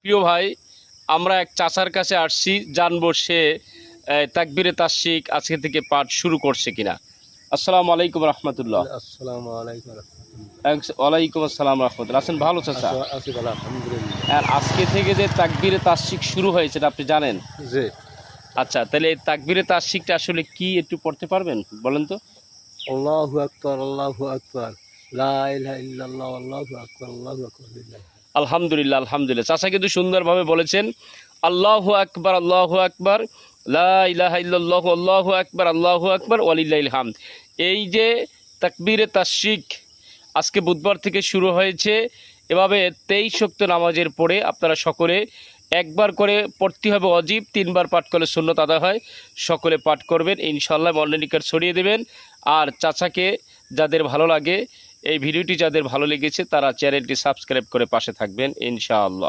প্রিয় ভাই, আমরা এক চাচার কাছে আসছি, জানবো সে তাকবীরে তাশরিক আজকে থেকে পাঠ শুরু করছে কিনা। আসসালামু আলাইকুম রহমতুল্লাহ। আসসালামু আলাইকুম রাহমাতুল্লাহ। ওয়ালাইকুম আসসালাম রহমতুল্লাহ। আছেন ভালো চাচা? আছি ভালো আলহামদুলিল্লাহ। আর আজকে থেকে যে তাকবীরে তাশরিক শুরু হয়েছে এটা আপনি জানেন? জি। আচ্ছা, তাহলে এই তাকবীরে তাশরিকটা আসলে কি একটু পড়তে পারবেন, বলেন তো? আল্লাহু আকবার, আল্লাহু আকবার, লা ইলাহা ইল্লাল্লাহ, আল্লাহু আকবার, আল্লাহু আকবার, লিল্লাহি। আলহামদুলিল্লাহ, আলহামদুলিল্লাহ। চাচা কিন্তু সুন্দরভাবে বলেছেন, আল্লাহু আকবার, আল্লাহু আকবার, লা ইলাহা ইল্লাল্লাহ, আল্লাহু আকবার, আল্লাহু আকবার, ওয়ালিল্লাহিল হামদ। এই যে তাকবীরে তাশরিক আজকে বুধবার থেকে শুরু হয়েছে, এভাবে 23 ওয়াক্ত নামাজের পরে আপনারা সকলে একবার করে পড়তে হবে অজিব, 3 বার পাঠ করলে সুন্নত আদায় হয়। সকলে পাঠ করবেন ইনশাআল্লাহ, মণ্ডলিকার ছড়িয়ে দেবেন। আর চাচাকে যাদের ভালো লাগে, এই ভিডিওটি যাদের ভালো লেগেছে তারা চ্যানেলটি সাবস্ক্রাইব করে পাশে থাকবেন ইনশাআল্লাহ।